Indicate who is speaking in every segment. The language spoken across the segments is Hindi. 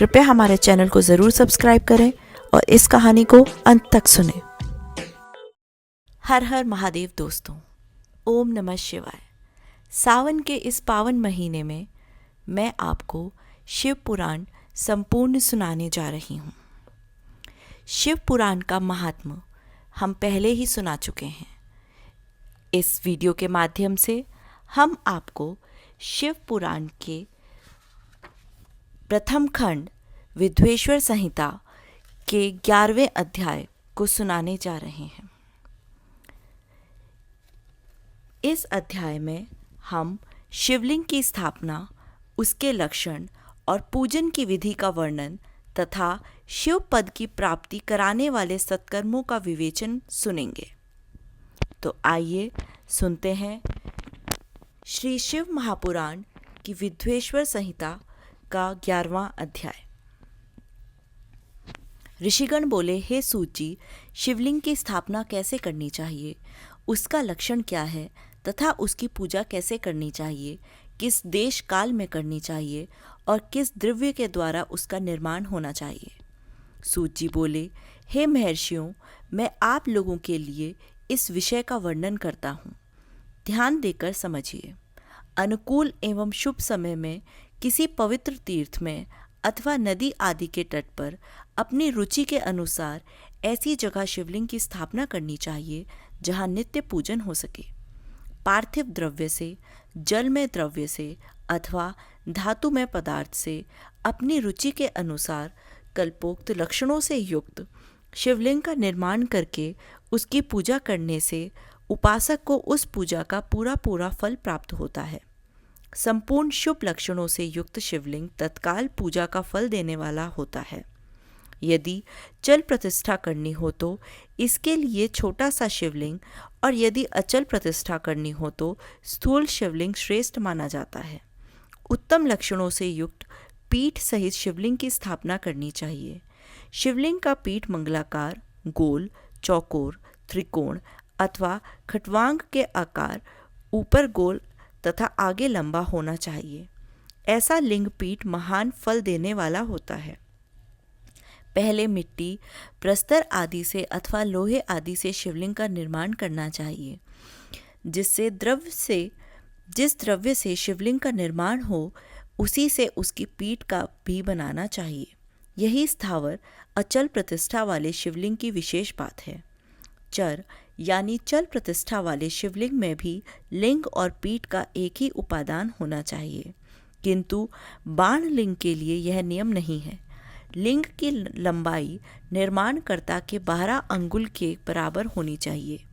Speaker 1: कृपया हमारे चैनल को ज़रूर सब्सक्राइब करें और इस कहानी को अंत तक सुनें। हर हर महादेव दोस्तों, ओम नमः शिवाय। सावन के इस पावन महीने में मैं आपको शिव पुराण संपूर्ण सुनाने जा रही हूँ। शिव पुराण का महात्म्य हम पहले ही सुना चुके हैं। इस वीडियो के माध्यम से हम आपको शिव पुराण के प्रथम खंड विद्वेश्वर संहिता के 11वें अध्याय को सुनाने जा रहे हैं। इस अध्याय में हम शिवलिंग की स्थापना, उसके लक्षण और पूजन की विधि का वर्णन तथा शिव पद की प्राप्ति कराने वाले सत्कर्मों का विवेचन सुनेंगे। तो आइए सुनते हैं श्री शिव महापुराण की विद्वेश्वर संहिता का 11वां अध्याय। ऋषिगण बोले, हे सूत जी, शिवलिंग की स्थापना कैसे करनी चाहिए, उसका लक्षण क्या है तथा उसकी पूजा कैसे करनी चाहिए, किस देश काल में करनी चाहिए और किस द्रव्य के द्वारा उसका निर्माण होना चाहिए। सूत जी बोले, हे महर्षियों, मैं आप लोगों के लिए इस विषय का वर्णन करता हूँ। ध्यान देकर समझिए। अनुकूल एवं शुभ समय में किसी पवित्र तीर्थ में अथवा नदी आदि के तट पर अपनी रुचि के अनुसार ऐसी जगह शिवलिंग की स्थापना करनी चाहिए जहाँ नित्य पूजन हो सके। पार्थिव द्रव्य से, जलमय द्रव्य से अथवा धातुमय पदार्थ से अपनी रुचि के अनुसार कल्पोक्त लक्षणों से युक्त शिवलिंग का निर्माण करके उसकी पूजा करने से उपासक को उस पूजा का पूरा फल प्राप्त होता है। संपूर्ण शुभ लक्षणों से युक्त शिवलिंग तत्काल पूजा का फल देने वाला होता है। यदि चल प्रतिष्ठा करनी हो तो इसके लिए छोटा सा शिवलिंग, और यदि अचल प्रतिष्ठा करनी हो तो स्थूल शिवलिंग श्रेष्ठ माना जाता है। उत्तम लक्षणों से युक्त पीठ सहित शिवलिंग की स्थापना करनी चाहिए। शिवलिंग का पीठ मंगलाकार, गोल, चौकोर, त्रिकोण अथवा खटवांग के आकार, ऊपर गोल तथा आगे लंबा होना चाहिए। ऐसा लिंग पीठ महान फल देने वाला होता है। पहले मिट्टी, प्रस्तर आदि से अथवा लोहे आदि से शिवलिंग का निर्माण करना चाहिए। जिस द्रव्य से शिवलिंग का निर्माण हो उसी से उसकी पीठ का भी बनाना चाहिए। यही स्थावर अचल प्रतिष्ठा वाले शिवलिंग की विशेष बात है। चर यानी चल प्रतिष्ठा वाले शिवलिंग में भी लिंग और पीठ का एक ही उपादान होना चाहिए, किंतु बाण लिंग के लिए यह नियम नहीं है। लिंग की लंबाई निर्माणकर्ता के 12 अंगुल के बराबर होनी चाहिए।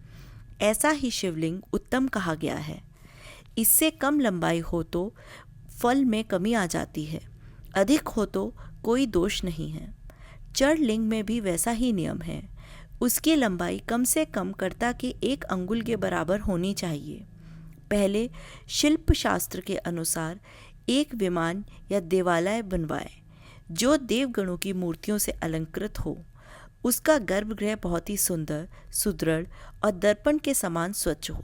Speaker 1: ऐसा ही शिवलिंग उत्तम कहा गया है। इससे कम लंबाई हो तो फल में कमी आ जाती है, अधिक हो तो कोई दोष नहीं है। चर लिंग में भी वैसा ही नियम है। उसकी लंबाई कम से कम कर्ता के 1 अंगुल के बराबर होनी चाहिए। पहले शिल्प शास्त्र के अनुसार एक विमान या देवालय बनवाए जो देवगणों की मूर्तियों से अलंकृत हो। उसका गर्भगृह बहुत ही सुंदर, सुदृढ़ और दर्पण के समान स्वच्छ हो।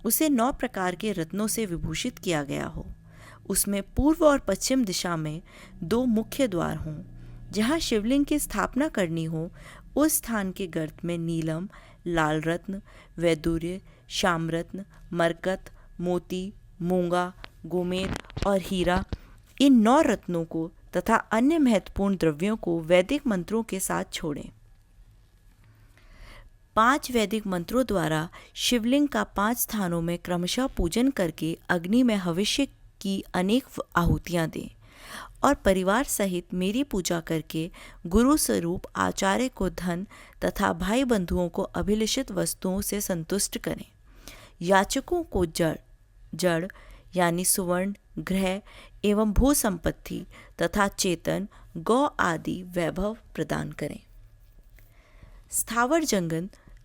Speaker 1: उसे 9 प्रकार के रत्नों से विभूषित किया गया हो। उसमें पूर्व और पश्चिम दिशा में 2 मुख्य द्वार हों। जहाँ शिवलिंग की स्थापना करनी हो उस स्थान के गर्त में नीलम, लाल रत्न, वैदूर्य, श्यामरत्न, मरकत, मोती, मूंगा, गोमेद और हीरा, इन 9 रत्नों को तथा अन्य महत्वपूर्ण द्रव्यों को वैदिक मंत्रों के साथ छोड़ें। 5 वैदिक मंत्रों द्वारा शिवलिंग का 5 स्थानों में क्रमशः पूजन करके अग्नि में हविष्य की अनेक आहुतियाँ दें और परिवार सहित मेरी पूजा करके गुरु स्वरूप आचार्य को धन तथा भाई बंधुओं को अभिलषित वस्तुओं से संतुष्ट करें। याचकों को जड़ यानी सुवर्ण, गृह एवं भू संपत्ति तथा चेतन, गौ आदि वैभव प्रदान करें। स्थावर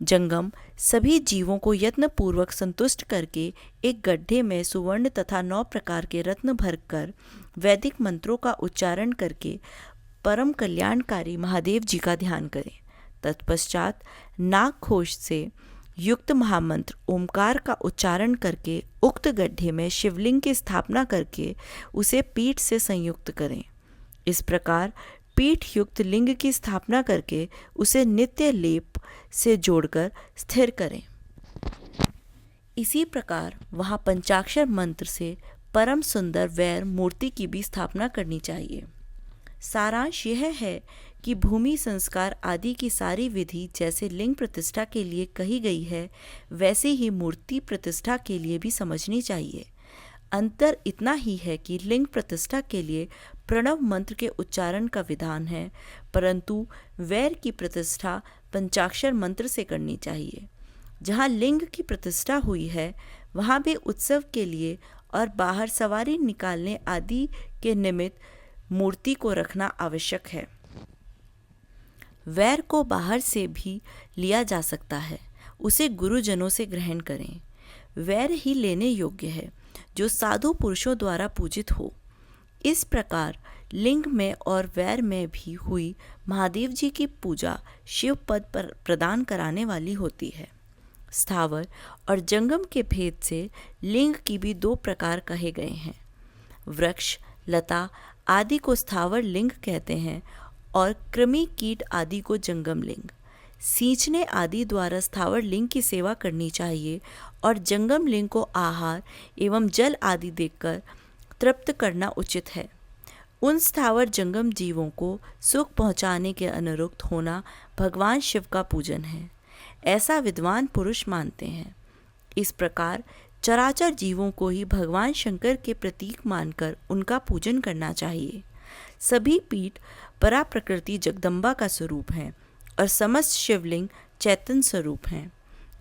Speaker 1: जंगम सभी जीवों को यत्नपूर्वक संतुष्ट करके एक गड्ढे में सुवर्ण तथा 9 प्रकार के रत्न भरकर वैदिक मंत्रों का उच्चारण करके परम कल्याणकारी महादेव जी का ध्यान करें। तत्पश्चात नागघोष से युक्त महामंत्र ओमकार का उच्चारण करके उक्त गड्ढे में शिवलिंग की स्थापना करके उसे पीठ से संयुक्त करें। इस प्रकार पीठ युक्त लिंग की स्थापना करके उसे नित्य लेप से जोड़कर स्थिर करें। इसी प्रकार वहाँ पंचाक्षर मंत्र से परम सुंदर वैर मूर्ति की भी स्थापना करनी चाहिए। सारांश यह है कि भूमि संस्कार आदि की सारी विधि जैसे लिंग प्रतिष्ठा के लिए कही गई है, वैसे ही मूर्ति प्रतिष्ठा के लिए भी समझनी चाहिए। अंतर इतना ही है कि लिंग प्रतिष्ठा के लिए प्रणव मंत्र के उच्चारण का विधान है, परंतु वैर की प्रतिष्ठा पंचाक्षर मंत्र से करनी चाहिए। जहाँ लिंग की प्रतिष्ठा हुई है, वहाँ भी उत्सव के लिए और बाहर सवारी निकालने आदि के निमित्त मूर्ति को रखना आवश्यक है। वैर को बाहर से भी लिया जा सकता है, उसे गुरुजनों से ग्रहण करें। वैर ही लेने योग्य है जो साधु पुरुषों द्वारा पूजित हो। इस प्रकार लिंग में और वैर में भी हुई महादेव जी की पूजा शिव पद पर प्रदान कराने वाली होती है। स्थावर और जंगम के भेद से लिंग की भी दो प्रकार कहे गए हैं। वृक्ष, लता आदि को स्थावर लिंग कहते हैं और कृमि कीट आदि को जंगम लिंग। सींचने आदि द्वारा स्थावर लिंग की सेवा करनी चाहिए और जंगम लिंग को आहार एवं जल आदि देकर तृप्त करना उचित है। उन स्थावर जंगम जीवों को सुख पहुँचाने के अनुरुक्त होना भगवान शिव का पूजन है, ऐसा विद्वान पुरुष मानते हैं। इस प्रकार चराचर जीवों को ही भगवान शंकर के प्रतीक मानकर उनका पूजन करना चाहिए। सभी पीठ परा प्रकृति जगदम्बा का स्वरूप हैं और समस्त शिवलिंग चैतन्य स्वरूप हैं।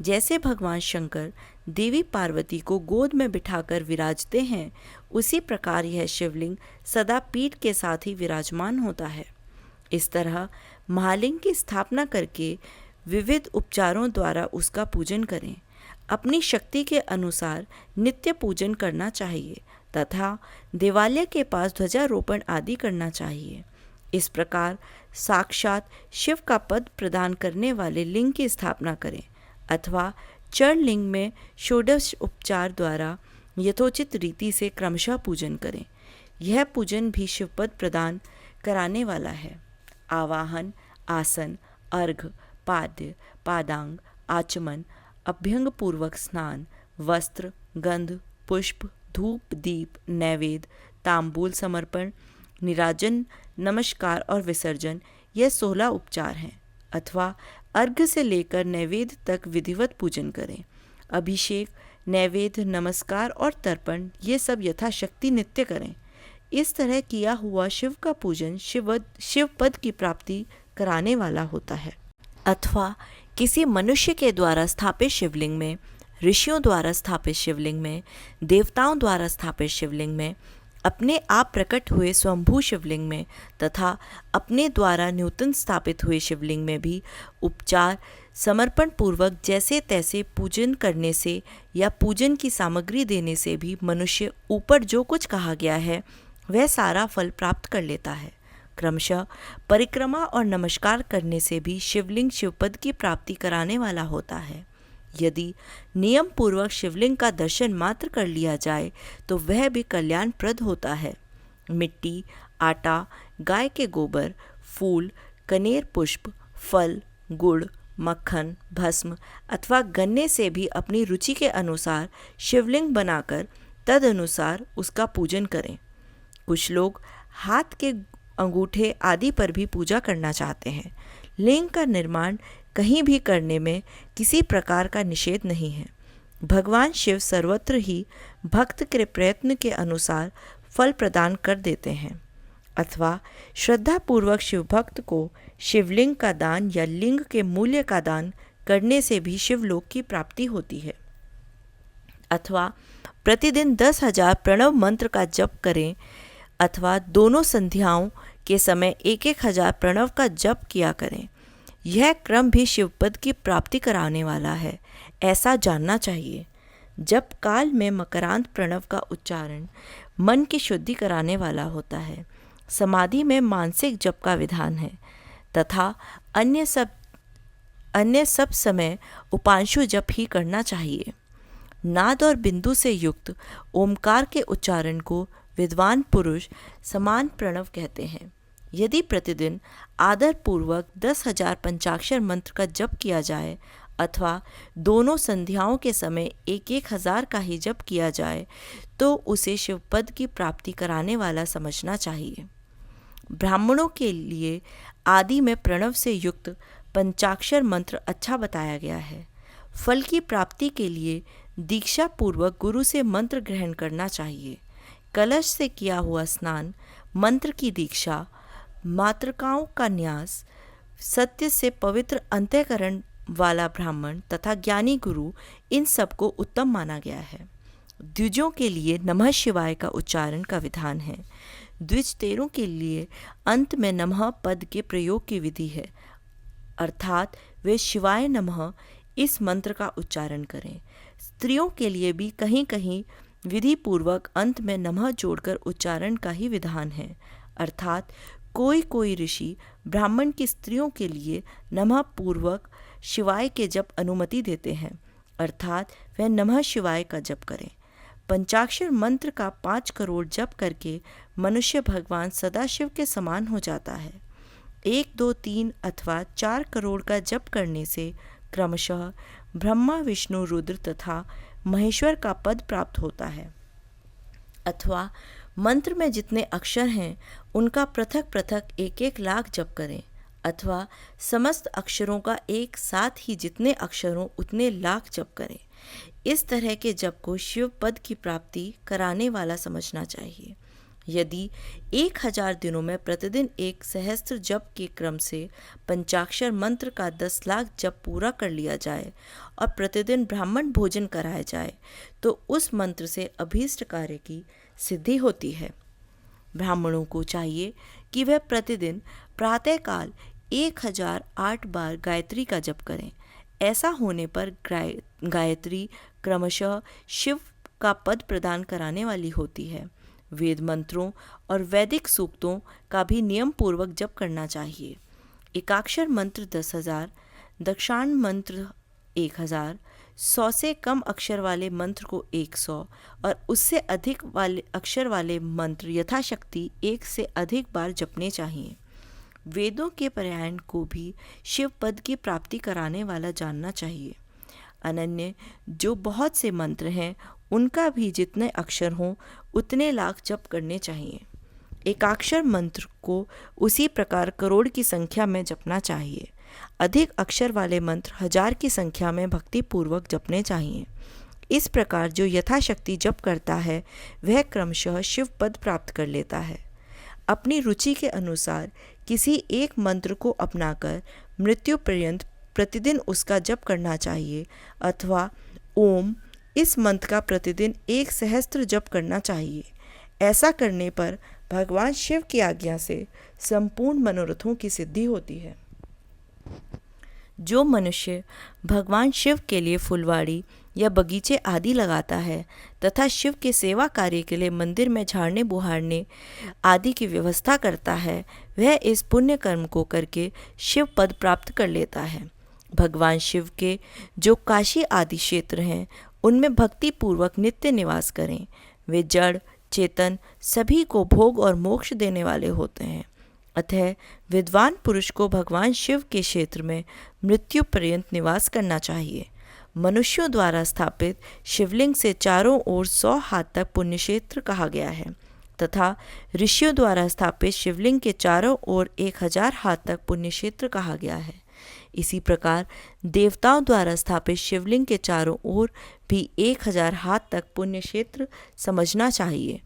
Speaker 1: जैसे भगवान शंकर देवी पार्वती को गोद में बिठाकर विराजते हैं, उसी प्रकार यह शिवलिंग सदा पीठ के साथ ही विराजमान होता है। इस तरह महालिंग की स्थापना करके विविध उपचारों द्वारा उसका पूजन करें। अपनी शक्ति के अनुसार नित्य पूजन करना चाहिए तथा देवालय के पास ध्वजारोपण आदि करना चाहिए। इस प्रकार साक्षात शिव का पद प्रदान करने वाले लिंग की स्थापना करें अथवा चरण लिंग में षोडश उपचार द्वारा यथोचित रीति से क्रमशः पूजन करें। यह पूजन भी शिवपद प्रदान कराने वाला है। आवाहन, आसन, अर्घ, पाद्य, पादांग, आचमन, अभ्यंग पूर्वक स्नान, वस्त्र, गंध, पुष्प, धूप, दीप, नैवेद्य, तांबूल समर्पण, निराजन, नमस्कार और विसर्जन, यह 16 उपचार हैं। अथवा अर्घ्य से लेकर नैवेद्य तक विधिवत पूजन करें। अभिषेक, नैवेद्य, नमस्कार और तर्पण ये सब यथाशक्ति नित्य करें। इस तरह किया हुआ शिव का पूजन शिव पद की प्राप्ति कराने वाला होता है। अथवा किसी मनुष्य के द्वारा स्थापित शिवलिंग में, ऋषियों द्वारा स्थापित शिवलिंग में, देवताओं द्वारा स्थापित शिवलिंग में, अपने आप प्रकट हुए स्वयंभू शिवलिंग में तथा अपने द्वारा नूतन स्थापित हुए शिवलिंग में भी उपचार समर्पण पूर्वक जैसे तैसे पूजन करने से या पूजन की सामग्री देने से भी मनुष्य ऊपर जो कुछ कहा गया है वह सारा फल प्राप्त कर लेता है। क्रमशः परिक्रमा और नमस्कार करने से भी शिवलिंग शिवपद की प्राप्ति कराने वाला होता है। यदि नियम पूर्वक शिवलिंग का दर्शन मात्र कर लिया जाए तो वह भी कल्याणप्रद होता है। मिट्टी, आटा, गाय के गोबर, फूल, कनेर पुष्प, फल, गुड़, मक्खन, भस्म अथवा गन्ने से भी अपनी रुचि के अनुसार शिवलिंग बनाकर तद अनुसार उसका पूजन करें। कुछ लोग हाथ के अंगूठे आदि पर भी पूजा करना चाहते हैं। लिंग का निर्माण कहीं भी करने में किसी प्रकार का निषेध नहीं है। भगवान शिव सर्वत्र ही भक्त के प्रयत्न के अनुसार फल प्रदान कर देते हैं। अथवा श्रद्धापूर्वक शिव भक्त को शिवलिंग का दान या लिंग के मूल्य का दान करने से भी शिवलोक की प्राप्ति होती है। अथवा प्रतिदिन 10,000 प्रणव मंत्र का जप करें अथवा दोनों संध्याओं के समय 1,000 प्रणव का जप किया करें। यह क्रम भी शिवपद की प्राप्ति कराने वाला है, ऐसा जानना चाहिए। जप काल में मकरांत प्रणव का उच्चारण मन की शुद्धि कराने वाला होता है। समाधि में मानसिक जप का विधान है तथा अन्य सब समय उपांशु जप ही करना चाहिए। नाद और बिंदु से युक्त ओमकार के उच्चारण को विद्वान पुरुष समान प्रणव कहते हैं। यदि प्रतिदिन आदर पूर्वक 10,000 पंचाक्षर मंत्र का जप किया जाए अथवा दोनों संध्याओं के समय 1,000 का ही जप किया जाए तो उसे शिवपद की प्राप्ति कराने वाला समझना चाहिए। ब्राह्मणों के लिए आदि में प्रणव से युक्त पंचाक्षर मंत्र अच्छा बताया गया है। फल की प्राप्ति के लिए दीक्षा पूर्वक गुरु से मंत्र ग्रहण करना चाहिए। कलश से किया हुआ स्नान, मंत्र की दीक्षा, मातृकाओं का न्यास, सत्य से पवित्र अंतःकरण वाला ब्राह्मण तथा ज्ञानी गुरु, इन सबको उत्तम माना गया है। द्विजों के लिए नमः शिवाय का उच्चारण का विधान है। द्विजतेरों के लिए अंत में नमः पद के प्रयोग की विधि है, अर्थात वे शिवाय नमः इस मंत्र का उच्चारण करें। स्त्रियों के लिए भी कहीं कहीं विधि पूर्वक अंत में नमः जोड़कर उच्चारण का ही विधान है, अर्थात कोई कोई ऋषि ब्राह्मण की स्त्रियों के लिए नमः पूर्वक शिवाय के जप अनुमति देते हैं, अर्थात वह नमः शिवाय का जप करें। पंचाक्षर मंत्र का 5 करोड़ जप करके मनुष्य भगवान सदाशिव के समान हो जाता है। 1, 2, 3 अथवा 4 करोड़ का जप करने से क्रमशः ब्रह्मा, विष्णु, रुद्र तथा महेश्वर का पद प्राप्त होता है। अथवा मंत्र में जितने अक्षर हैं उनका पृथक पृथक 1-1 लाख जप करें, अथवा समस्त अक्षरों का एक साथ ही जितने अक्षर हों उतने लाख जप करें। इस तरह के जप को शिव पद की प्राप्ति कराने वाला समझना चाहिए। यदि 1000 दिनों में प्रतिदिन 1 सहस्त्र जप के क्रम से पंचाक्षर मंत्र का 10 लाख जप पूरा कर लिया जाए और प्रतिदिन ब्राह्मण भोजन कराया जाए तो उस मंत्र से अभीष्ट कार्य की सिद्धि होती है। ब्राह्मणों को चाहिए कि वह प्रतिदिन प्रातःकाल 1008 बार गायत्री का जप करें। ऐसा होने पर गायत्री क्रमशः शिव का पद प्रदान कराने वाली होती है। वेद मंत्रों और वैदिक सूक्तों का भी नियम पूर्वक जप करना चाहिए। एकाक्षर मंत्र 10,000, दक्षाण मंत्र 1,000, 100 से कम अक्षर वाले मंत्र को 100 और उससे अधिक वाले अक्षर वाले मंत्र यथाशक्ति 1 से अधिक बार जपने चाहिए। वेदों के पारायण को भी शिव पद की प्राप्ति कराने वाला जानना चाहिए। अनन्य जो बहुत से मंत्र हैं उनका भी जितने अक्षर हों उतने लाख जप करने चाहिए। एकाक्षर मंत्र को उसी प्रकार करोड़ की संख्या में जपना चाहिए। अधिक अक्षर वाले मंत्र 1000 की संख्या में भक्ति पूर्वक जपने चाहिए। इस प्रकार जो यथाशक्ति जप करता है वह क्रमशः शिव पद प्राप्त कर लेता है। अपनी रुचि के अनुसार किसी एक मंत्र को अपनाकर मृत्यु पर्यंत प्रतिदिन उसका जप करना चाहिए, अथवा ओम इस मंत्र का प्रतिदिन 1 सहस्त्र जप करना चाहिए। ऐसा करने पर भगवान शिव की आज्ञा से संपूर्ण मनोरथों की सिद्धि होती है। जो मनुष्य भगवान शिव के लिए फुलवाड़ी या बगीचे आदि लगाता है तथा शिव के सेवा कार्य के लिए मंदिर में झाड़ने बुहारने आदि की व्यवस्था करता है, वह इस पुण्य कर्म को करके शिव पद प्राप्त कर लेता है। भगवान शिव के जो काशी आदि क्षेत्र हैं उनमें भक्ति पूर्वक नित्य निवास करें। वे जड़ चेतन सभी को भोग और मोक्ष देने वाले होते हैं। अतः विद्वान पुरुष को भगवान शिव के क्षेत्र में मृत्यु पर्यंत निवास करना चाहिए। मनुष्यों द्वारा स्थापित शिवलिंग से चारों ओर 100 हाथ तक पुण्य क्षेत्र कहा गया है तथा ऋषियों द्वारा स्थापित शिवलिंग के चारों ओर 1000 हाथ तक पुण्य क्षेत्र कहा गया है। इसी प्रकार देवताओं द्वारा स्थापित शिवलिंग के चारों ओर भी 1000 हाथ तक पुण्य क्षेत्र समझना चाहिए।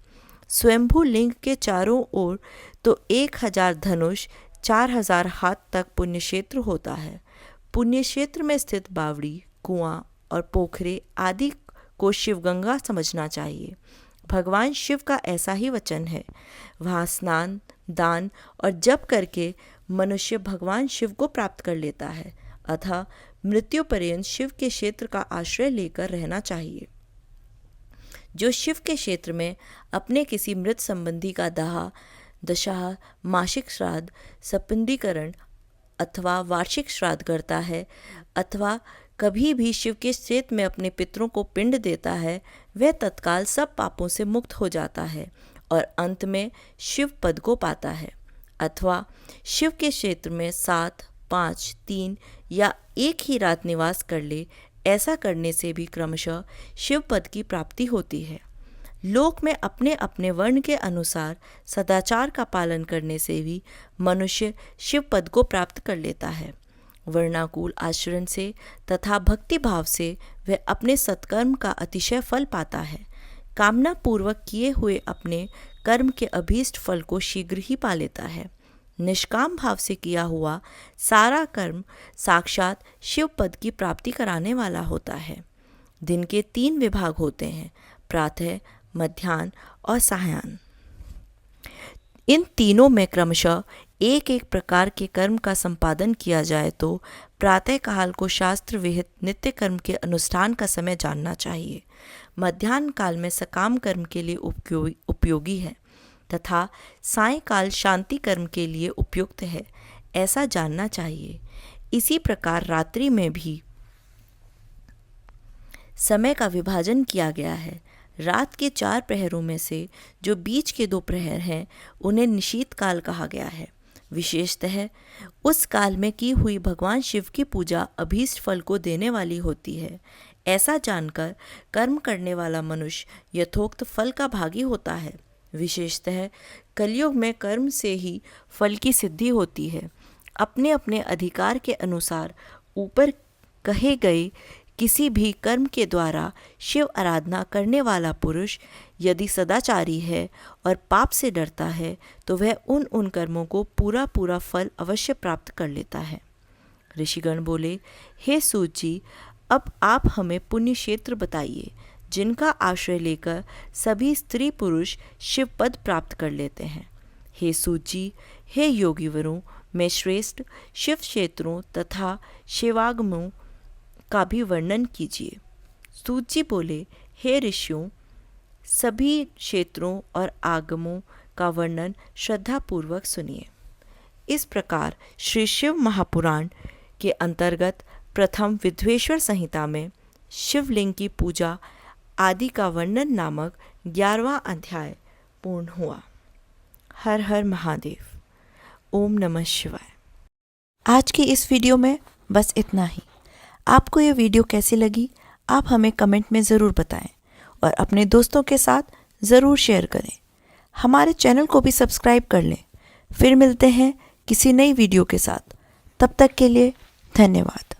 Speaker 1: स्वयंभू लिंग के चारों ओर तो 1000 धनुष 4000 हाथ तक पुण्य क्षेत्र होता है। पुण्य क्षेत्र में स्थित बावड़ी, कुआं और पोखरे आदि को शिवगंगा समझना चाहिए। भगवान शिव का ऐसा ही वचन है। वहाँ स्नान, दान और जप करके मनुष्य भगवान शिव को प्राप्त कर लेता है। अतः मृत्यु पर्यंत शिव के क्षेत्र का आश्रय लेकर रहना चाहिए। जो शिव के क्षेत्र में अपने किसी मृत संबंधी का दाह, दशा, मासिक श्राद्ध, सपिंडीकरण अथवा वार्षिक श्राद्ध करता है अथवा कभी भी शिव के क्षेत्र में अपने पितरों को पिंड देता है, वह तत्काल सब पापों से मुक्त हो जाता है और अंत में शिव पद को पाता है, अथवा शिव के क्षेत्र में 7, 5, 3 या एक ही रात निवास कर ले, ऐसा करने से भी क्रमशः शिव पद की प्राप्ति होती है। लोक में अपने अपने वर्ण के अनुसार सदाचार का पालन करने से भी मनुष्य शिव पद को प्राप्त कर लेता है। वर्णाकुल आचरण से तथा भक्ति भाव से वह अपने सत्कर्म का अतिशय फल पाता है। कामना पूर्वक किए हुए अपने कर्म के अभीष्ट फल को शीघ्र ही पा लेता है। निष्काम भाव से किया हुआ सारा कर्म साक्षात शिव पद की प्राप्ति कराने वाला होता है। दिन के 3 विभाग होते हैं, प्रातः, मध्याह्न और सायाह्न। इन तीनों में क्रमशः एक एक प्रकार के कर्म का संपादन किया जाए तो प्रातः काल को शास्त्र विहित नित्य कर्म के अनुष्ठान का समय जानना चाहिए। मध्याह्न काल में सकाम कर्म के लिए उपयोगी है तथा सायंकाल शांति कर्म के लिए उपयुक्त है, ऐसा जानना चाहिए। इसी प्रकार रात्रि में भी समय का विभाजन किया गया है। रात के 4 प्रहरों में से जो बीच के 2 प्रहर हैं, उन्हें निशीथ काल कहा गया है। विशेषतः उस काल में की हुई भगवान शिव की पूजा अभीष्ट फल को देने वाली होती है। ऐसा जानकर कर्म करने वाला मनुष्य यथोक्त फल का भागी होता है। विशेषतः कलयुग में कर्म से ही फल की सिद्धि होती है। अपने अपने अधिकार के अनुसार ऊपर कहे गए किसी भी कर्म के द्वारा शिव आराधना करने वाला पुरुष यदि सदाचारी है और पाप से डरता है तो वह उन कर्मों को पूरा फल अवश्य प्राप्त कर लेता है। ऋषिगण बोले, हे सूत जी, अब आप हमें पुण्य क्षेत्र बताइए जिनका आश्रय लेकर सभी स्त्री पुरुष शिव पद प्राप्त कर लेते हैं। हे सूत जी, हे योगीवरों, में श्रेष्ठ शिव क्षेत्रों तथा शिवागमों का भी वर्णन कीजिए। सूत जी बोले, हे ऋषियों, सभी क्षेत्रों और आगमों का वर्णन श्रद्धापूर्वक सुनिए। इस प्रकार श्री शिव महापुराण के अंतर्गत प्रथम विद्वेश्वर संहिता में शिवलिंग की पूजा आदि का वर्णन नामक 11वां अध्याय पूर्ण हुआ। हर हर महादेव। ओम नमः शिवाय। आज की इस वीडियो में बस इतना ही। आपको ये वीडियो कैसी लगी आप हमें कमेंट में ज़रूर बताएं और अपने दोस्तों के साथ ज़रूर शेयर करें। हमारे चैनल को भी सब्सक्राइब कर लें। फिर मिलते हैं किसी नई वीडियो के साथ। तब तक के लिए धन्यवाद।